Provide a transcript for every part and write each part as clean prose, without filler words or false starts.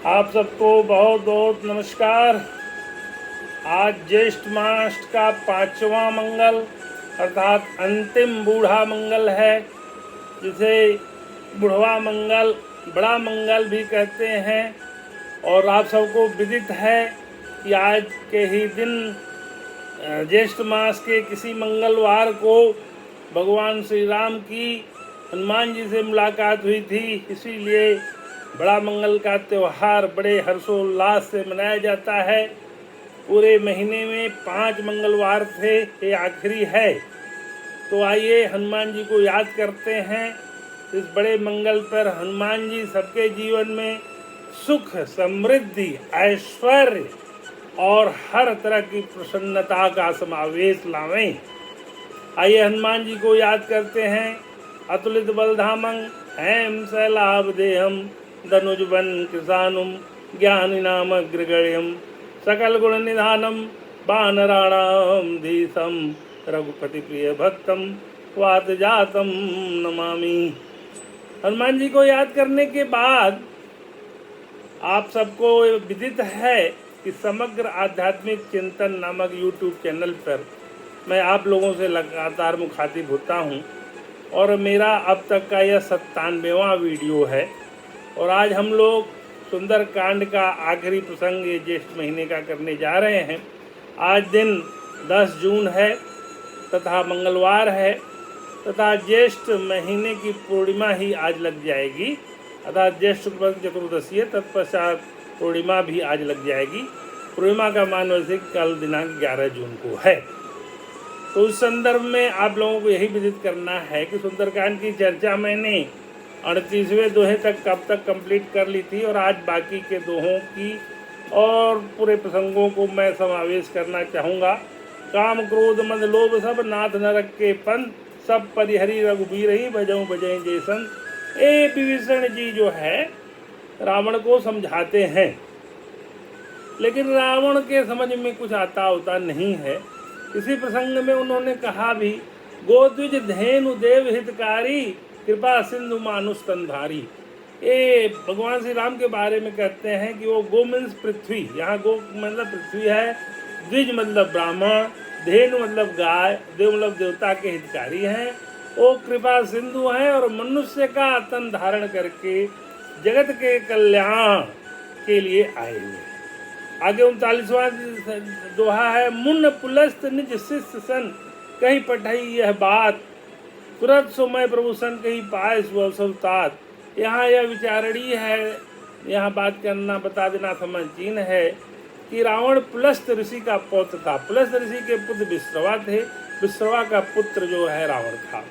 आप सबको बहुत बहुत नमस्कार। आज ज्येष्ठ मास का 5वां मंगल अर्थात अंतिम बूढ़ा मंगल है, जिसे बुढ़वा मंगल, बड़ा मंगल भी कहते हैं। और आप सबको विदित है कि आज के ही दिन ज्येष्ठ मास के किसी मंगलवार को भगवान श्री राम की हनुमान जी से मुलाकात हुई थी। इसीलिए बड़ा मंगल का त्यौहार बड़े हर्षोल्लास से मनाया जाता है। पूरे महीने में 5 मंगलवार थे, ये आखिरी है। तो आइए हनुमान जी को याद करते हैं। इस बड़े मंगल पर हनुमान जी सबके जीवन में सुख, समृद्धि, ऐश्वर्य और हर तरह की प्रसन्नता का समावेश लावें। आइए हनुमान जी को याद करते हैं। अतुलित बलधामं हेम शैलाभदेहम धनुजबन कृशानुम ज्ञानिनामग्रगण्यम सकल गुण निधानम वानराणाम धीसम रघुपति प्रिय भक्तम वात जातम नमामि। हनुमान जी को याद करने के बाद आप सबको विदित है कि समग्र आध्यात्मिक चिंतन नामक YouTube चैनल पर मैं आप लोगों से लगातार मुखातिब होता हूं और मेरा अब तक का यह 97वां वीडियो है। और आज हम लोग सुंदर कांड का आखिरी प्रसंग ये ज्येष्ठ महीने का करने जा रहे हैं। आज दिन 10 जून है तथा मंगलवार है तथा ज्येष्ठ महीने की पूर्णिमा ही आज लग जाएगी, अर्थात ज्येष्ठ चतुर्दशी है, तत्पश्चात पूर्णिमा भी आज लग जाएगी। पूर्णिमा का मान वैसे कल दिनांक 11 जून को है। तो उस संदर्भ में आप लोगों को यही विदित करना है कि सुंदरकांड की चर्चा मैंने 38वें दोहे तक कब तक कंप्लीट कर ली थी और आज बाकी के दोहों की और पूरे प्रसंगों को मैं समावेश करना चाहूँगा। काम क्रोध मद लोभ सब नाथ नरक के पंथ, सब परिहरी रघुबीर ही बजऊँ बजें जैसन। ए विभीषण जी जो है रावण को समझाते हैं, लेकिन रावण के समझ में कुछ आता होता नहीं है। इसी प्रसंग में उन्होंने कहा भी, गोद्विज धेनु देव हितकारी कृपा सिंधु मानुष स्तनधारी। ये भगवान श्री राम के बारे में कहते हैं कि वो गो मीन्स पृथ्वी, यहाँ गो मतलब पृथ्वी है, द्विज मतलब ब्राह्मण, धेनु मतलब गाय, देव मतलब देवता के हितकारी हैं, वो कृपा सिंधु हैं और मनुष्य का तन धारण करके जगत के कल्याण के लिए आए हुए। आगे 39वां दोहा है, मुन पुलस्त निज शिष्य सन कहीं पठाई यह बात, तुरंत सोमय प्रभु सन कहीं पाए स्वतात। यहाँ यह विचारणी है, यहाँ बात करना बता देना समझीन है कि रावण पुलस्त ऋषि का पौत्र था। पुलस्त ऋषि के पुत्र विश्रवा थे, विश्रवा का पुत्र जो है रावण था।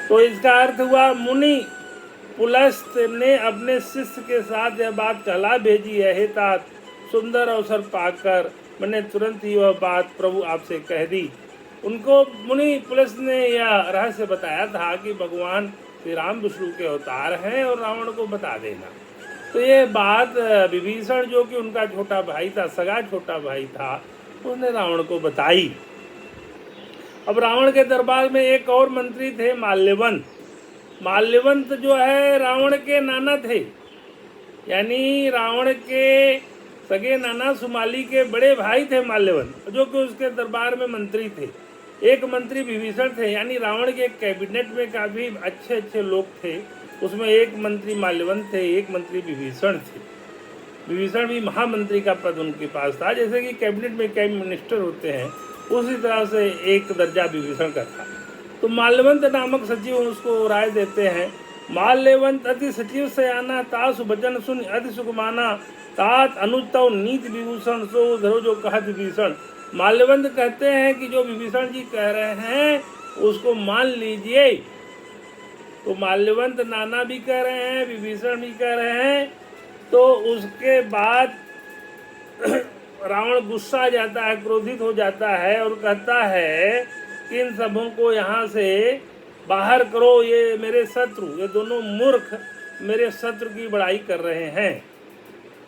तो इसका अर्थ हुआ मुनि पुलस्त ने अपने शिष्य के साथ यह बात कहला भेजी है, हे तात सुंदर अवसर पाकर मैंने तुरंत ही वह बात प्रभु आपसे कह दी। उनको मुनि पुलस्त ने यह रहस्य बताया था कि भगवान श्री राम विष्णु के अवतार हैं और रावण को बता देना। तो ये बात विभीषण जो कि उनका छोटा भाई था, सगा छोटा भाई था, उसने रावण को बताई। अब रावण के दरबार में एक और मंत्री थे, माल्यवंत। माल्यवंत जो है रावण के नाना थे, यानी रावण के सगे नाना सुमाली के बड़े भाई थे माल्यवंत, जो कि उसके दरबार में मंत्री थे। एक मंत्री विभीषण थे, यानी रावण के कैबिनेट में काफ़ी अच्छे अच्छे लोग थे, उसमें एक मंत्री माल्यवंत थे, एक मंत्री विभीषण थे। विभीषण भी महामंत्री का पद उनके पास था, जैसे कि कैबिनेट में कई मिनिस्टर होते हैं, उसी तरह से एक दर्जा विभीषण का था। तो माल्यवंत नामक सचिव उसको राय देते हैं, माल्यवंत अति सचिव सयाना तासु वचन सुन अति सुखमाना, तात अनुतव नीति विभूषण सो धरो जो कहत विभीषण। माल्यवंत कहते हैं कि जो विभीषण जी कह रहे हैं उसको मान लीजिए। तो माल्यवंत नाना भी कह रहे हैं, विभीषण भी कह रहे हैं। तो उसके बाद रावण गुस्सा आ जाता है, क्रोधित हो जाता है और कहता है कि इन सबों को यहाँ से बाहर करो, ये मेरे शत्रु, ये दोनों मूर्ख मेरे शत्रु की बड़ाई कर रहे हैं।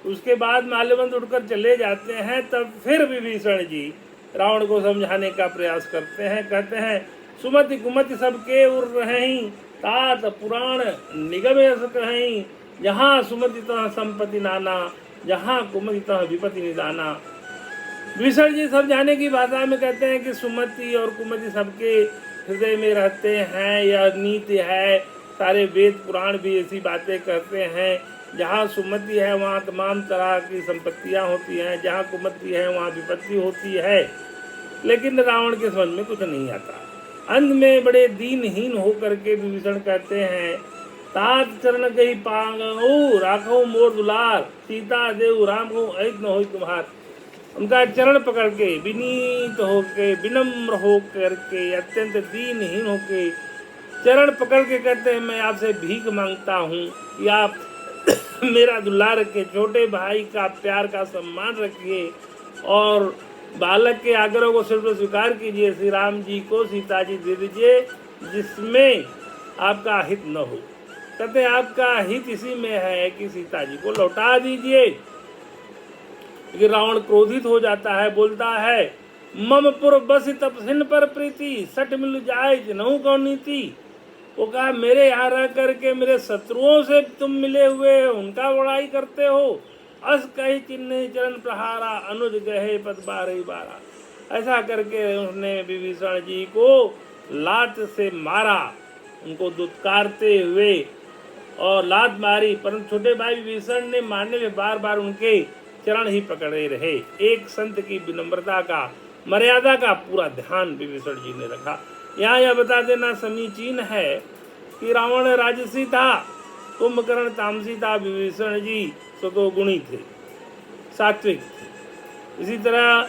उसके बाद माल्यवंत उठकर चले जाते हैं। तब फिर विभीषण जी रावण को समझाने का प्रयास करते हैं, कहते हैं सुमति कुमति सबके उर रहीं, तात पुराण निगम कहीं, जहाँ सुमति तहाँ संपत्ति नाना, जहाँ कुमति तह विपत्ति निदाना। विभीषण जी सब जाने की भाषा में कहते हैं कि सुमति और कुमति सबके हृदय में रहते हैं, यह नीति है। सारे वेद पुराण भी ऐसी बातें कहते हैं। जहाँ सुमति है वहाँ तमाम तरह की संपत्तियाँ होती हैं, जहाँ कुमति है वहाँ विपत्ति होती है। लेकिन रावण के समझ में कुछ नहीं आता। अंत में बड़े दीनहीन होकर के विभीषण कहते हैं, तात चरण गई पांगऊ राखो मोर दुलार, सीता देव राम को ऐत न हो तुम्हार। उनका चरण पकड़ के विनीत होके, विनम्र हो करके, अत्यंत दीनहीन होके चरण पकड़ के कहते हैं, मैं आपसे भीख मांगता हूँ कि आप मेरा दुलार रखिए, छोटे भाई का प्यार का सम्मान रखिए और बालक के आग्रह को सिर्फ स्वीकार कीजिए। श्री राम जी को सीता जी दे दीजिए जिसमें आपका हित न हो। कहते आपका हित इसी में है कि सीता जी को लौटा दीजिए। लेकिन रावण क्रोधित हो जाता है, बोलता है, मम पुर बस तपसिन पर प्रीति, सट मिल जाए जनऊ कौन नीति। वो कहा, मेरे यहाँ रह करके मेरे शत्रुओं से तुम मिले हुए उनका बड़ाई करते हो। अस कही चिन्ह चरण प्रहारा, अनुज गहे पद बारही बारा। ऐसा करके उसने विभीषण जी को लात से मारा, उनको दुत्कारते हुए और लात मारी। परंतु छोटे भाई विभीषण ने मारने में बार बार उनके चरण ही पकड़े रहे। एक संत की विनम्रता का, मर्यादा का पूरा ध्यान विभीषण जी ने रखा। यहाँ यह बता देना समीचीन है कि रावण राजसी था, कुंभकर्ण तामसी था, विभीषण जी सतोगुणी थे, सात्विक थे। इसी तरह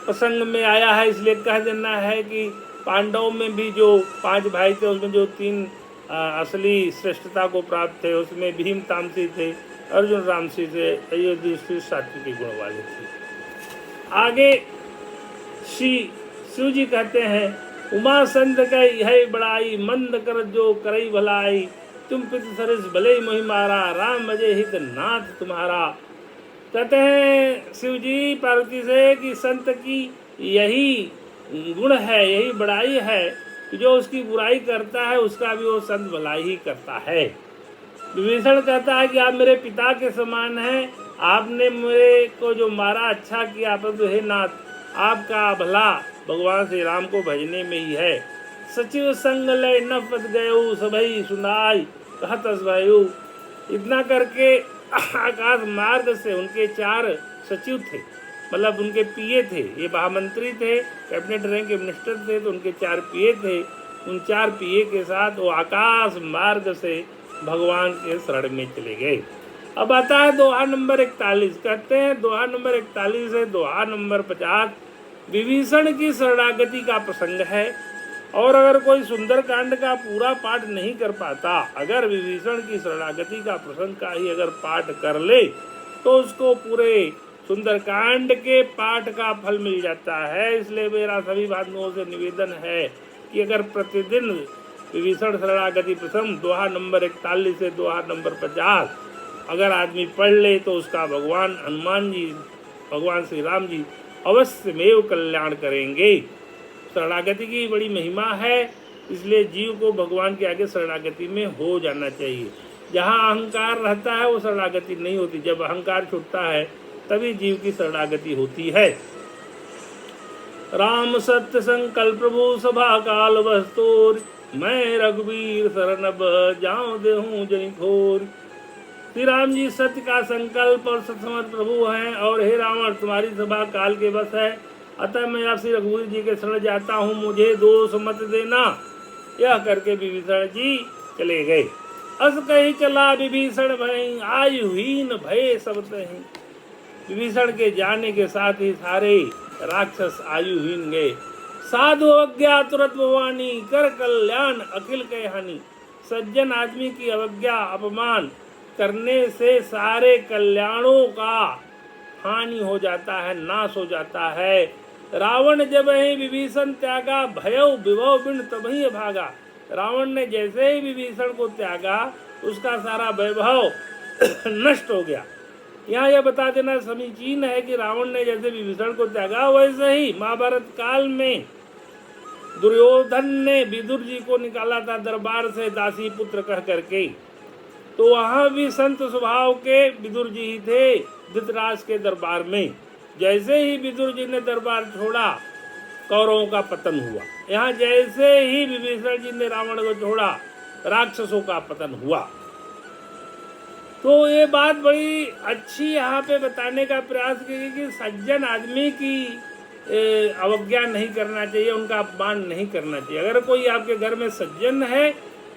प्रसंग में आया है, इसलिए कह देना है कि पांडवों में भी जो 5 भाई थे उसमें जो 3 असली श्रेष्ठता को प्राप्त थे, उसमें भीम तामसी थे, अर्जुन रामसी थे, युधिष्ठिर सात्विक गुण वाले थे। आगे शिव जी कहते हैं, उमा संत कही है बड़ाई, मंद कर जो करई भलाई, तुम पित सरिस भले मोहि मारा, राम भजे हित नाथ तुम्हारा। कहते हैं शिव जी पार्वती से कि संत की यही गुण है, यही बड़ाई है कि जो उसकी बुराई करता है उसका भी वो संत भलाई ही करता है। विभीषण कहता है कि आप मेरे पिता के समान हैं, आपने मेरे को जो मारा अच्छा किया, परंतु हे नाथ आपका भला भगवान श्री राम को भजने में ही है। सचिव संग लय न पद गयो, सबई सुनाई कहत असवायु। इतना करके आकाश मार्ग से उनके 4 सचिव थे, मतलब उनके पीए थे। ये महामंत्री थे, कैबिनेट रैंक के मिनिस्टर थे, तो उनके 4 पीए थे। उन 4 पीए के साथ वो आकाश मार्ग से भगवान के शरण में चले गए। अब आता है दोहा नंबर 41। कहते हैं दोहा नंबर 41 से दोहा नंबर 50 विभीषण की शरणागति का प्रसंग है। और अगर कोई सुंदरकांड का पूरा पाठ नहीं कर पाता, अगर विभीषण की शरणागति का प्रसंग का ही अगर पाठ कर ले तो उसको पूरे सुंदरकांड के पाठ का फल मिल जाता है। इसलिए मेरा सभी बंधुओं से निवेदन है कि अगर प्रतिदिन विभीषण शरणागति प्रसंग दोहा नंबर 41 से दोहा नंबर 50 अगर आदमी पढ़ ले तो उसका भगवान हनुमान जी, भगवान श्री राम जी अवश्य में कल्याण करेंगे। शरणागति की बड़ी महिमा है, इसलिए जीव को भगवान के आगे शरणागति में हो जाना चाहिए। जहाँ अहंकार रहता है वो शरणागति नहीं होती, जब अहंकार छूटता है तभी जीव की शरणागति होती है। राम सत्य संकल्प प्रभु सभा काल वस्तुर, मैं रघुवीर शरणब जाऊं देहूं जनिखोर। श्री राम जी सत्य का संकल्प और सत्समर्थ प्रभु हैं और हे रावण तुम्हारी सभा काल के बस है, अतः मैं आप श्री रघुवीर जी के शरण जाता हूँ, मुझे दोष मत देना। यह करके विभीषण जी चले गए। अस कही चला विभीषण भय, आयुहीन भय सब तहीं। विभीषण के जाने के साथ ही सारे राक्षस आयुहीन गए। साधु अवज्ञा तुरंत भवानी, कर कल्याण अखिल के हानि। सज्जन आदमी की अवज्ञा अपमान करने से सारे कल्याणों का हानि हो जाता है, नाश हो जाता है। रावण जब ही विभीषण त्यागा, भयउ विभव बिन तबहि भागा। रावण ने जैसे ही विभीषण को त्यागा उसका सारा वैभव नष्ट हो गया। यहाँ यह बता देना समीचीन है कि रावण ने जैसे विभीषण को त्यागा वैसे ही महाभारत काल में दुर्योधन ने विदुर जी को निकाला था दरबार से दासी पुत्र कह करके। तो वहाँ भी संत स्वभाव के विदुर जी ही थे धृतराष्ट्र के दरबार में। जैसे ही विदुर जी ने दरबार छोड़ा, कौरवों का पतन हुआ। यहाँ जैसे ही विभीषण जी ने रावण को छोड़ा, राक्षसों का पतन हुआ। तो ये बात बड़ी अच्छी यहाँ पे बताने का प्रयास की कि सज्जन आदमी की अवज्ञा नहीं करना चाहिए, उनका अपमान नहीं करना चाहिए। अगर कोई आपके घर में सज्जन है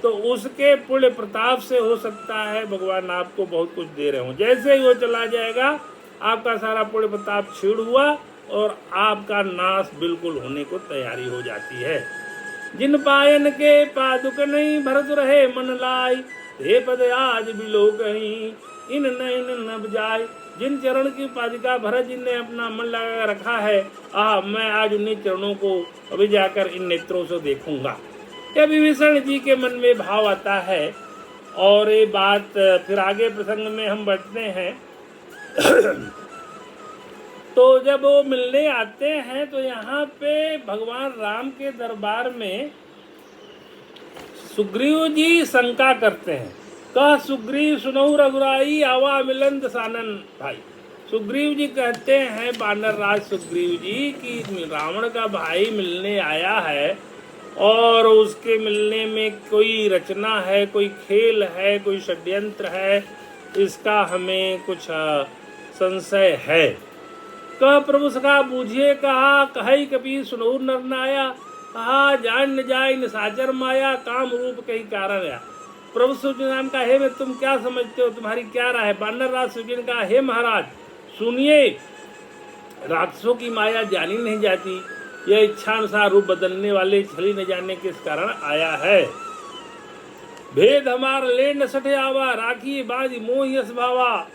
तो उसके पुण्य प्रताप से हो सकता है भगवान आपको बहुत कुछ दे रहे हो। जैसे ही वो चला जाएगा, आपका सारा पुण्य प्रताप छीड़ हुआ और आपका नाश बिल्कुल होने को तैयारी हो जाती है। जिन पायन के पादुक नहीं भरत रहे मन लाई, हे पद आज बिलो कहीं इन नैन नब जाय। जिन चरण की पादिका भरत जी ने अपना मन लगा रखा है, मैं आज उन्हीं चरणों को अभी जाकर इन नेत्रों से देखूंगा। यह विभीषण जी के मन में भाव आता है। और ये बात फिर आगे प्रसंग में हम बढ़ते हैं। तो जब वो मिलने आते हैं तो यहाँ पे भगवान राम के दरबार में सुग्रीव जी शंका करते हैं। कह सुग्रीव सुनऊ रघुराई आवा मिलन दसानन भाई। सुग्रीव जी कहते हैं बानर राज सुग्रीव जी कि रावण का भाई मिलने आया है और उसके मिलने में कोई रचना है, कोई खेल है, कोई षड्यंत्र है, इसका हमें कुछ संशय है। कह प्रभु सखा बूझिए कहा, कही कपि सुनऊ नर नाया। कहा जान न जाय निशाचर माया, काम रूप कही कारण आया। प्रभु सुजन का हे मैं तुम क्या समझते हो, तुम्हारी क्या राय है। बानर राज सुजन का हे महाराज सुनिए, राक्षसों की माया जानी नहीं जाती। यह इच्छानुसार रूप बदलने वाले छली न जाने किस कारण आया है। भेद हमार ले न सठे आवा, राखी बाजी मोह यस भावा।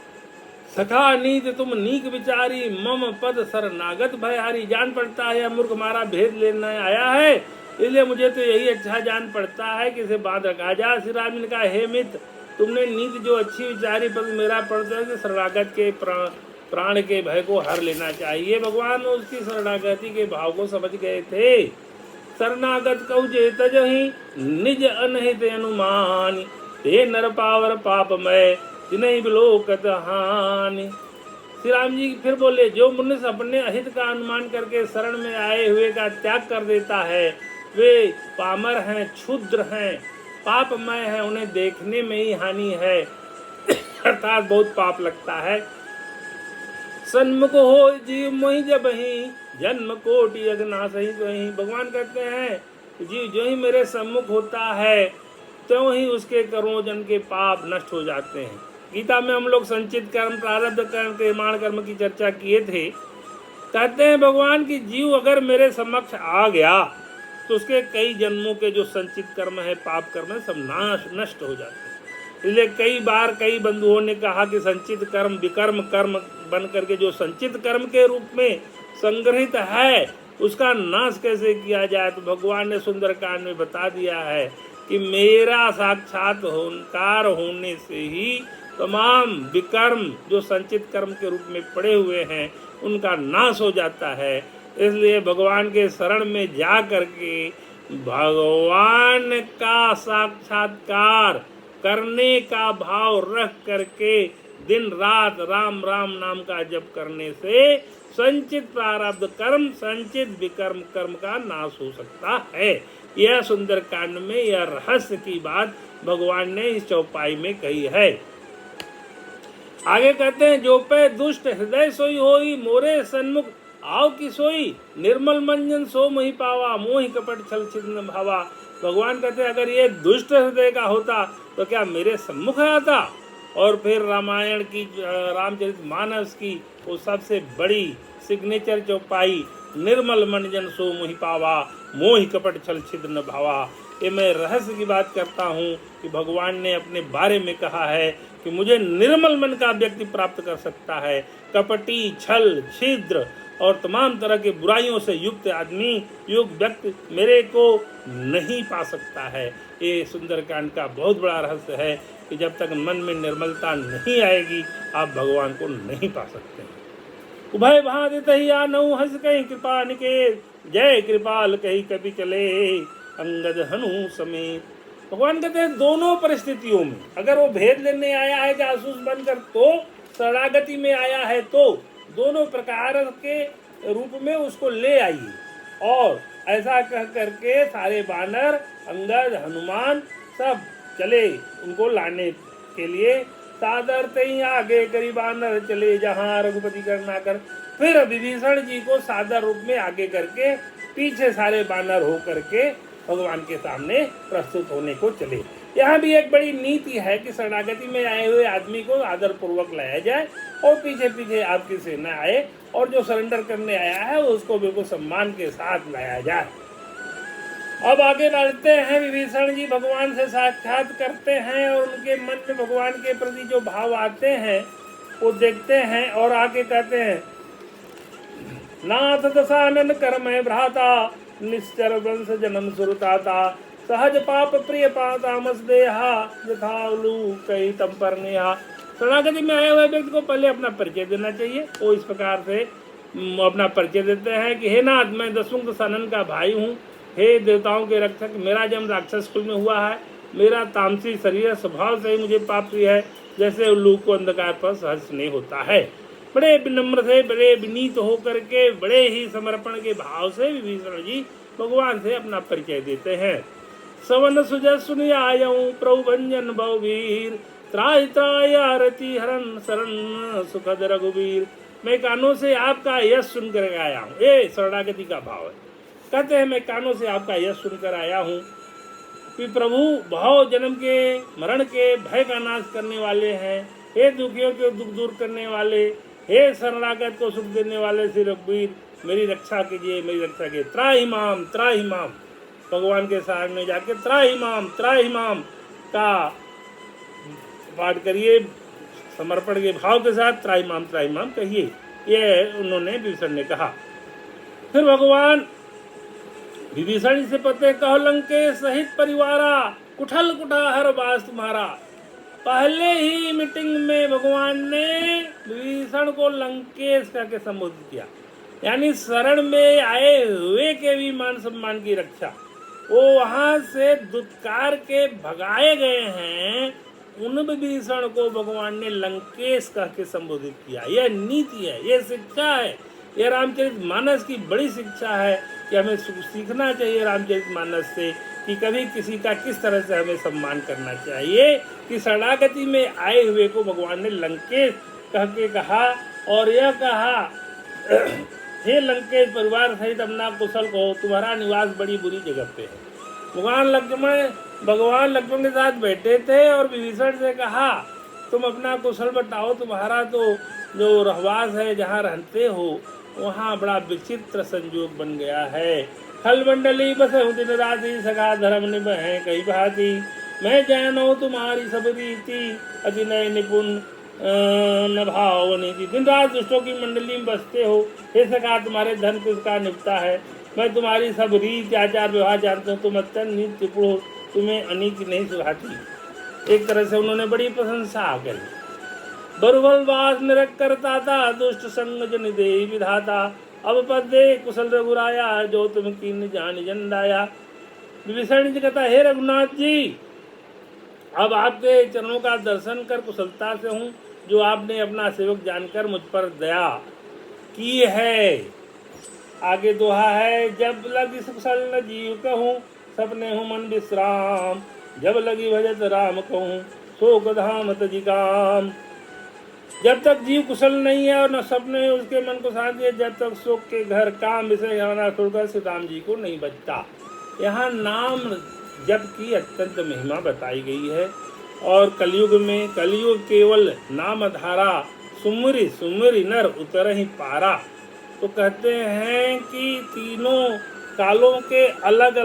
सखा नीत तुम नीक विचारी, मम पद शरणागत भयहारी। जान पड़ता है मूर्ख हमारा भेद लेने आया है, इसलिए मुझे तो यही अच्छा जान पड़ता है कि इसे बांध रखा जा। श्री राम ने कहा हे मित्र, तुमने नीति जो अच्छी विचारी, पर मेरा पड़ता है कि शरणागत के प्राण के भय को हर लेना चाहिए। भगवान उसकी शरणागति के भाव को समझ गए थे। शरणागत कहु जे तजहि, निज अनहित अनुमान। हे नर पावर पापमय, जिन्हें बिलोकत हानि। श्री राम जी फिर बोले, जो मनुष्य अपने अहित का अनुमान करके शरण में आए हुए का त्याग कर देता है, वे पामर हैं, क्षुद्र हैं, पापमय हैं, उन्हें देखने में ही हानि है, अर्थात बहुत पाप लगता है। सन्मुख हो जीव मोहि जब ही, जन्म कोटि अगना सही तो ही। भगवान कहते हैं जीव जो ही मेरे सम्मुख होता है, तो ही उसके करोड़ों जन के पाप नष्ट हो जाते हैं। गीता में हम लोग संचित कर्म, प्रारब्ध कर्म, निर्माण कर्म की चर्चा किए थे। कहते हैं भगवान की जीव अगर मेरे समक्ष आ गया तो उसके कई जन्मों के जो संचित कर्म है, पाप कर्म है, सब नष्ट हो जाते हैं। इसलिए कई बार कई बंधुओं ने कहा कि संचित कर्म विकर्म कर्म बन करके जो संचित कर्म के रूप में संग्रहित है, उसका नाश कैसे किया जाए। तो भगवान ने सुंदरकांड में बता दिया है कि मेरा साक्षात ओंकार होने से ही तमाम विकर्म जो संचित कर्म के रूप में पड़े हुए हैं, उनका नाश हो जाता है। इसलिए भगवान के शरण में जा करके भगवान का साक्षात्कार करने का भाव रख करके दिन रात राम राम नाम का जप करने से संचित प्रारब्ध कर्म, संचित विकर्म कर्म का नाश हो सकता है। यह सुंदरकांड में यह रहस्य की बात भगवान ने इस चौपाई में कही है। आगे कहते हैं, जो पे दुष्ट हृदय सोई होई, मोरे सन्मुख आओ की सोई। निर्मल मंजन सो मोहि पावा, मोहि कपट छल छिन्न भावा। भगवान कहते हैं अगर ये दुष्ट हृदय का होता तो क्या मेरे सम्मुख आता। और फिर रामायण की, रामचरितमानस की वो सबसे बड़ी सिग्नेचर चौपाई, निर्मल मंजन सो मोहि पावा, मोहि कपट छल छिन्न भावा। ये मैं रहस्य की बात करता हूँ कि भगवान ने अपने बारे में कहा है कि मुझे निर्मल मन का व्यक्ति प्राप्त कर सकता है। कपटी, छल, छिद्र और तमाम तरह के बुराइयों से युक्त आदमी, युक्त व्यक्ति मेरे को नहीं पा सकता है। ये सुंदरकांड का बहुत बड़ा रहस्य है कि जब तक मन में निर्मलता नहीं आएगी, आप भगवान को नहीं पा सकते हैं। उभय भादित ही आनऊ हंस कहीं कृपा निकेत, जय कृपाल कही कभी चले अंगद हनु समेत। भगवान कहते हैं दोनों परिस्थितियों में, अगर वो भेद लेने आया है जासूस बनकर तो शरणागति में आया है तो दोनों प्रकार के रूप में उसको ले आइए। और ऐसा कह करके सारे बानर, अंगद, हनुमान सब चले उनको लाने के लिए। सादर तई आगे करी बानर चले जहाँ रघुपति करना कर। फिर विभीषण जी को सादर रूप में आगे करके पीछे सारे बानर हो करके भगवान के सामने प्रस्तुत होने को चले। यहाँ भी एक बड़ी नीति है कि शरणागति में आए हुए आदमी को आदर पूर्वक लाया जाए और पीछे पीछे आपकी सेना आए और जो सरेंडर करने आया है उसको बिल्कुल सम्मान के साथ लाया जाए। अब आगे बढ़ते हैं। विभीषण जी भगवान से साक्षात करते हैं और उनके मन में भगवान के प्रति जो भाव आते हैं वो देखते हैं और आगे कहते हैं, नाथ दशानन कर्म भ्राता निश्चर वंश जन्म सुरताता सहज पाप प्रिय पातामस देहा यथालू कई तम पर नेहा। शरणागति में आए हुए व्यक्ति को पहले अपना परिचय देना चाहिए। वो इस प्रकार से अपना परिचय देते हैं कि हे नाथ, मैं दशमुख दशानन का भाई हूँ। हे देवताओं के रक्षक, मेरा जन्म राक्षस कुल में हुआ है। मेरा तामसी शरीर स्वभाव से ही मुझे पाप प्रिय है, जैसे उल्लू को अंधकार पर सहज स्नेह होता है। बड़े विनम्र से, बड़े विनीत होकर के, बड़े ही समर्पण के भाव से विभीषण जी भगवान से अपना परिचय देते हैं। सवन सुजय सुनि आयऊं प्रभु भंजन बहुवीर त्राहि त्राहि आरती हरण शरण सुखद रघुवीर। मैं कानों से आपका यश सुनकर आया हूँ। ये शरणागति का भाव है। कहते हैं मैं कानों से आपका यश सुनकर आया हूँ कि प्रभु भाव जन्म के मरण के भय का नाश करने वाले हैं। हे दुखियों के दुख दूर करने वाले, हे शरणागत को सुख देने वाले श्री रघुवीर, मेरी रक्षा कीजिए, मेरी रक्षा कीजिए। त्राहि माम, त्राहि माम, भगवान के सामने जाके त्राहि माम का पाठ करिए, समर्पण के भाव के साथ त्राहि माम कहिए। ये उन्होंने विभीषण ने कहा। फिर भगवान विभीषण से पते कहो लंकेश सहित परिवारा कुठल कुठाहर वास तुम्हारा। पहले ही मीटिंग में भगवान ने विभीषण को लंकेश करके संबोधित किया, यानी शरण में आए हुए के भी मान सम्मान की रक्षा। वो वहां से दुत्कार के भगाए गए हैं, उन विभीषण को भगवान ने लंकेश कह के संबोधित किया। यह नीति है, यह शिक्षा है, यह रामचरितमानस की बड़ी शिक्षा है कि हमें सीखना चाहिए रामचरितमानस से कि कभी किसी का किस तरह से हमें सम्मान करना चाहिए। कि शरणागति में आए हुए को भगवान ने लंकेश कह के कहा और यह कहा, हे लंकेश परिवार सहित अपना कुशल कहो, तुम्हारा निवास बड़ी बुरी जगह पे है। भगवान लक्ष्मण के साथ बैठे थे और विभीषण से कहा तुम अपना कुशल बताओ, तुम्हारा तो जो रहवास है जहाँ रहते हो वहाँ बड़ा विचित्र संयोग बन गया है। खल मंडली बस दिन राति सखा धर्म निभे कई भांति, मैं जानो तुम्हारी सब रीति अतिनय निपुण न भाव नीति। दिन रात दुष्टों की मंडली में बसते हो, हे सखा तुम्हारे धन किसका निपटा है। मैं तुम्हारी सब रीति आचार व्यवहार जानता हूँ, तुम अत्यंत नीति निपुण हो, तुम्हें अनीति नहीं सुहाती। एक तरह से उन्होंने बड़ी प्रशंसा करी। बरुवल वास निरक करता था दुष्ट संग जन दे विधाता, अब पद दे कुशल रघुराया जो तुम कीन जान जंडाया। विभीषण जी कहता हे रघुनाथ जी, अब आपके चरणों का दर्शन कर कुशलता से हूँ, जो आपने अपना सेवक जानकर मुझ पर दया की है। आगे दोहा है, जब लगी कुशल न जीव कहूँ सपने हूँ मन विश्राम, जब लगी भजत राम कहूँ शोक धाम तजी काम। जब तक जीव कुशल नहीं है और न सपने उसके मन को शांति है, जब तक शोक के घर काम विषय हमारा छोड़कर श्री राम जी को नहीं बचता। यहाँ नाम जप की अत्यंत महिमा बताई गई है और कलयुग केवल नाम धारा सुमरी सुमरी नर उतर ही पारा। तो कहते हैं कि तीनों कालों के अलग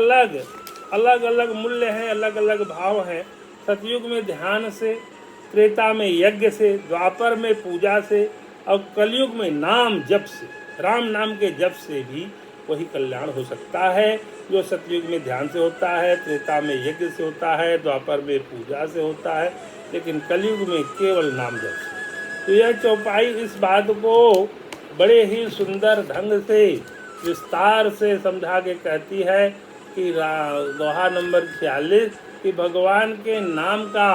अलग मूल्य हैं, अलग अलग भाव हैं। सतयुग में ध्यान से, त्रेता में यज्ञ से, द्वापर में पूजा से और कलयुग में नाम जप से, राम नाम के जप से भी वही कल्याण हो सकता है जो सतयुग में ध्यान से होता है, त्रेता में यज्ञ से होता है, द्वापर में पूजा से होता है, लेकिन कलयुग में केवल नाम जप से। तो यह चौपाई इस बात को बड़े ही सुंदर ढंग से विस्तार से समझा के कहती है कि दोहा नंबर 46 कि भगवान के नाम का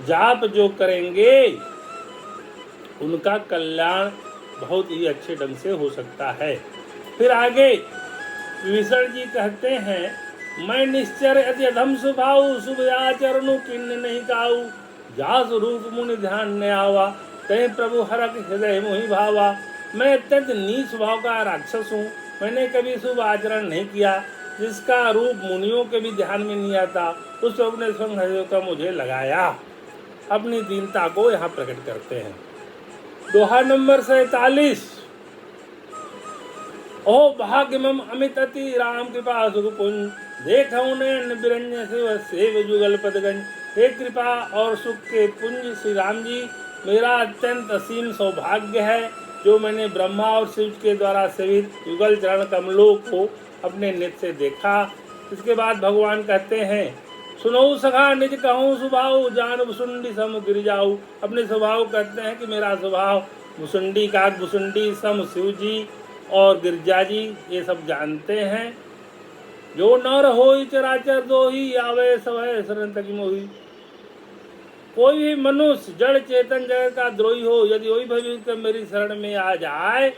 जाप जो करेंगे उनका कल्याण बहुत ही अच्छे ढंग से हो सकता है। फिर आगे विभीषण जी कहते हैं, मैं निश्चर अति अधम स्वभाव शुभ आचरणु किन्न नहीं काऊ, जास रूप मुनि ध्यान न आवा, कहीं प्रभु हरक हृदय मोहि भावा। मैं अत्यंत नीच स्वभाव का राक्षस हूँ, मैंने कभी शुभ आचरण नहीं किया, जिसका रूप मुनियों के भी ध्यान में नहीं आता, उस प्रभु ने स्वयं हृदय का मुझे लगाया। अपनी दीनता को यहाँ प्रकट करते हैं। दोहा नंबर 47। ओ भाग्य मम अमित अति राम कृपा सुख पुंज, देखऊं नयन बिरंज शिव सेव जुगल पदगंज। हे कृपा और सुख के पुंज श्री राम जी, मेरा अत्यंत असीम सौभाग्य है जो मैंने ब्रह्मा और शिव के द्वारा सेवित युगल चरण कमलों को अपने नेत्र से देखा। इसके बाद भगवान कहते हैं, सुनो सखा निज कहूँ स्वभाव, जान भुसुंडी सम गिर जाऊ। अपने स्वभाव कहते हैं कि मेरा स्वभाव भुसुंडी का भुसुंडी सम शिव जी और गिरजा जी ये सब जानते हैं। जो नर होई चराचर दोही, आवे सवै शरण तक मोही। कोई भी मनुष्य जड़ चेतन जगत का द्रोही हो, यदि वही भयभीत कर मेरी शरण में आ जाए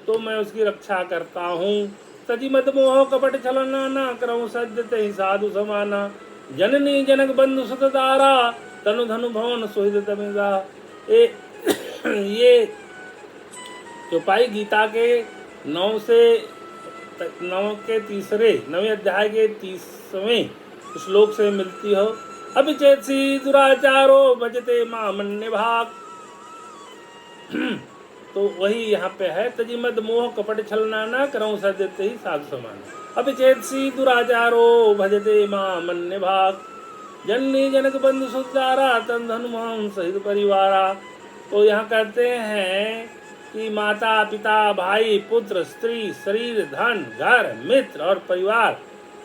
तो मैं उसकी रक्षा करता हूँ। सजी मत मोह कपट छलना, ना करऊँ सद्य तहि साधु समाना। जननी जनक बंधु सुत तारा, तनु धनु भवन सोहित तमिगा। ये चौपाई गीता के 9वें अध्याय के 30वें श्लोक से मिलती हो। अभिचेतसी दुराचारो भजते मामन्य भाग। तो वही यहाँ पे है, तजी मद मोह कपट छलना, न करऊँ सद्यते ही साधु समान। अभिचेतसी दुराचारो भजते मामन्य भाग, जननी जनक बंधु सुतारा, तन धनुमान सहित परिवारा। तो यहाँ कहते हैं कि माता पिता भाई पुत्र स्त्री शरीर धन घर मित्र और परिवार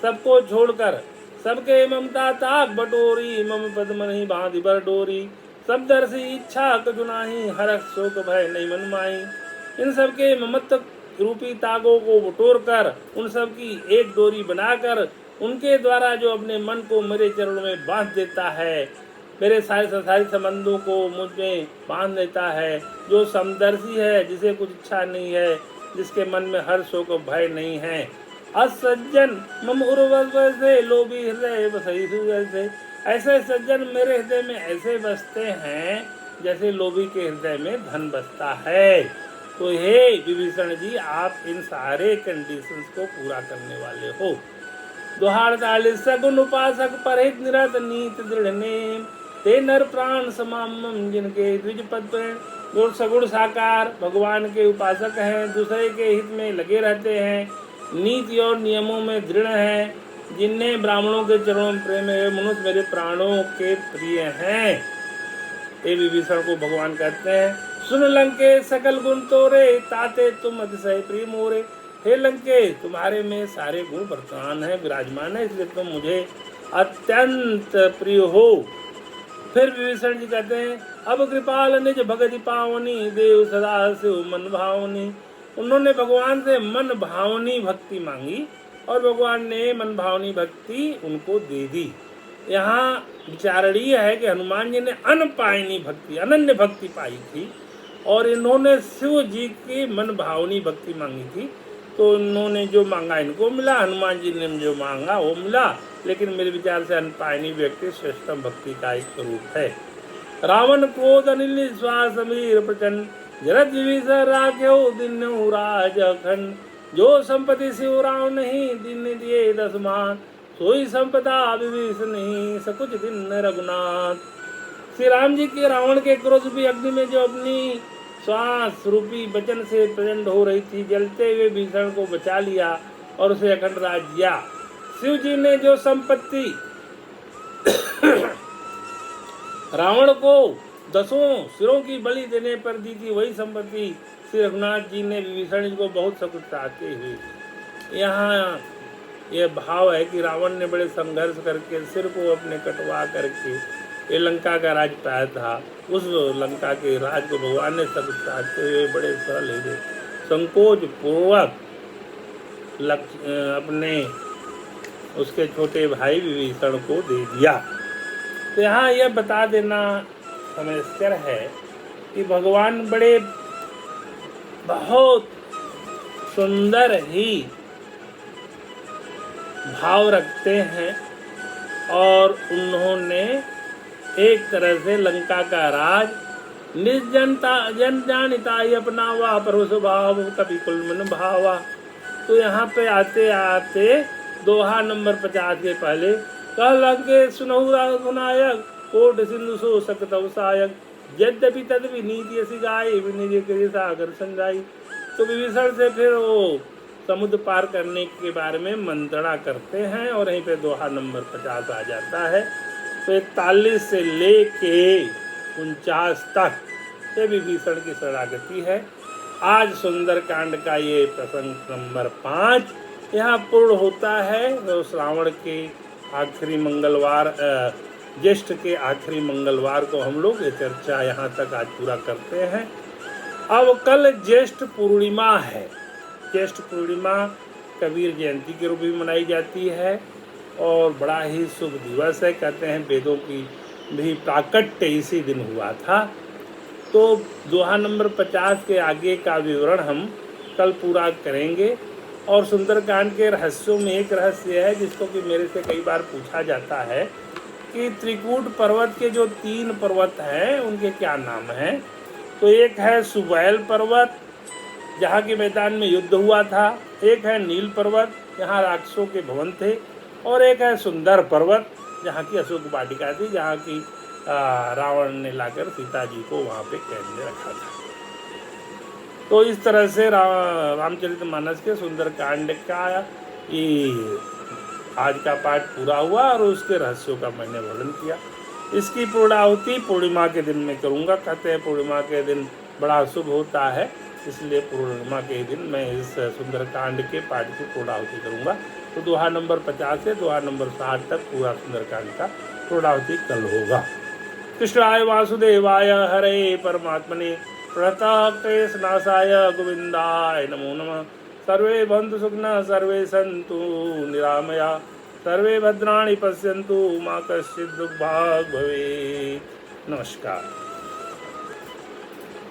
सबको छोड़कर सबके ममता ताक बटोरी, मम पद्म नहीं बांधी बर डोरी। सब दर्शी इच्छा कजुनाही, हरख शोक भय नहीं मन माही। इन सबके ममत्व रूपी तागों को बटोर कर उन सब की एक डोरी बनाकर उनके द्वारा जो अपने मन को मेरे चरणों में बांध देता है, मेरे सारे संबंधों को मुझ में बांध देता है, जो समदर्शी है, जिसे कुछ इच्छा नहीं है, जिसके मन में हर शोक भय नहीं है। असज्जन मम उर्वश से लोभी हृदय बसई से। ऐसे सज्जन मेरे हृदय में ऐसे बसते हैं जैसे लोभी के हृदय में धन बसता है। तो हे विभीषण जी, आप इन सारे कंडीशंस को पूरा करने वाले हो। दोहा 48। सगुन उपासक परहित निरत नीत दृढ़ नेम, ते नर प्राण समामम जिनके द्विज पद पे। जो सगुण साकार भगवान के उपासक हैं, दूसरे के हित में लगे रहते हैं, नीति और नियमों में दृढ़ हैं, जिनने ब्राह्मणों के चरणों में प्रेम है, मनुष्य मेरे प्राणों के प्रिय हैं। ये विभीषण को भगवान कहते हैं, सुन लंके सकल गुण तोरे, ताते तुम अतिशय प्रिय मोरे। हे लंके, तुम्हारे में सारे गुण वर्तमान है, विराजमान है, इसलिए तुम मुझे अत्यंत प्रिय हो। फिर विभीषण जी कहते हैं, अब कृपाल निज भगति पावनी, देव सदा शिव मन भावनी। उन्होंने भगवान से मन भावनी भक्ति मांगी और भगवान ने मन भावनी भक्ति उनको दे दी। यहाँ विचारणीय है कि हनुमान जी ने अनपायनी भक्ति अनन्य भक्ति पाई थी और इन्होंने शिव जी की मन भावनी भक्ति मांगी थी। तो इन्होंने जो मांगा इनको मिला, हनुमान जी ने जो मांगा वो मिला। लेकिन मेरे विचार से अनपायनी व्यक्ति श्रेष्ठतम भक्ति का एक स्वरूप है। रावण क्रोध अनिल श्वास समीर प्रचंड, जरद विभीषण राख्यो दिन्नु राज अखंड। जो संपत्ति शिव राव नहीं, दिन दिए 10 मान, सोई संपदा विभीषण नहीं, सकुच दिन रघुनाथ। श्री राम जी के रावण के क्रोध भी अग्नि में जो अपनी श्वास रूपी वचन से प्रचंड हो रही थी, जलते हुए भीषण को बचा लिया और उसे अखंड राज दिया। शिव जी ने जो संपत्ति रावण को 10 सिरों की बलि देने पर दी थी, वही संपत्ति श्री रघुनाथ जी ने विभीषण जी को बहुत सकुचाते हुए। यहाँ यह भाव है कि रावण ने बड़े संघर्ष करके सिर को अपने कटवा करके ये लंका का राज पाया था। उस लंका के राज को भगवान ने सकुचाते हुए बड़े सरल हृदय संकोच पूर्वक अपने उसके छोटे भाई विभीषण को दे दिया। तो यहाँ यह बता देना समस्या है कि भगवान बड़े बहुत सुंदर ही भाव रखते हैं और उन्होंने एक तरह से लंका का राज निर्जनता जन जानिता ही अपना हुआ पर स्वभाव कभी कुल मन भावा। तो यहाँ पे आते आते दोहा नंबर 50 के पहले कह लंके सुनहु रघुनायक कोट सिंधु सो सकतव सायक यद्यपि तद विनीति असी गाय विनिधि के सागर संजाई। तो विभीषण से फिर वो समुद्र पार करने के बारे में मंत्रणा करते हैं और यहीं पे दोहा नंबर 50 आ जाता है। तो 41 से लेके 49 तक ये विभीषण की शरणागति है। आज सुंदरकांड का ये प्रसंग नंबर 5 यहाँ पूर्ण होता है। तो श्रावण के आखिरी मंगलवार ज्येष्ठ के आखिरी मंगलवार को हम लोग ये चर्चा यहाँ तक आज पूरा करते हैं। अब कल ज्येष्ठ पूर्णिमा है। ज्येष्ठ पूर्णिमा कबीर जयंती के रूप में मनाई जाती है और बड़ा ही शुभ दिवस है। कहते हैं वेदों की भी प्राकट्य इसी दिन हुआ था। तो दोहा नंबर 50 के आगे का विवरण हम कल पूरा करेंगे। और सुंदरकांड के रहस्यों में एक रहस्य है जिसको कि मेरे से कई बार पूछा जाता है कि त्रिकूट पर्वत के जो 3 पर्वत हैं उनके क्या नाम हैं। तो एक है सुबैल पर्वत जहाँ के मैदान में युद्ध हुआ था, एक है नील पर्वत जहाँ राक्षसों के भवन थे, और एक है सुंदर पर्वत जहाँ की अशोक वाटिका थी जहाँ की रावण ने लाकर सीता जी को वहाँ पे कैद में रखा था। तो इस तरह से रामचरितमानस के सुंदरकांड का ये आज का पाठ पूरा हुआ और उसके रहस्यों का मैंने वर्णन किया। इसकी पूर्णाहुति पूर्णिमा के दिन में करूँगा। कहते हैं पूर्णिमा के दिन बड़ा शुभ होता है, इसलिए पूर्णिमा के दिन मैं इस सुंदरकांड के पाठ की पूर्णाहुति करूँगा। तो दोहा नंबर 50 से दोहा नंबर 60 तक पूरा सुंदरकांड का पूर्णाहुति कल होगा। कृष्णाय वासुदेवाय हरे परमात्मने प्रणतक्लेशनाशाय गोविंदाय नमो नमः। सर्वे भवन्तु सुखिनः सर्वे सन्तु निरामया सर्वे भद्राणि पश्यन्तु मा कश्चित् दुर्भाग् भवेत्। नमस्कार।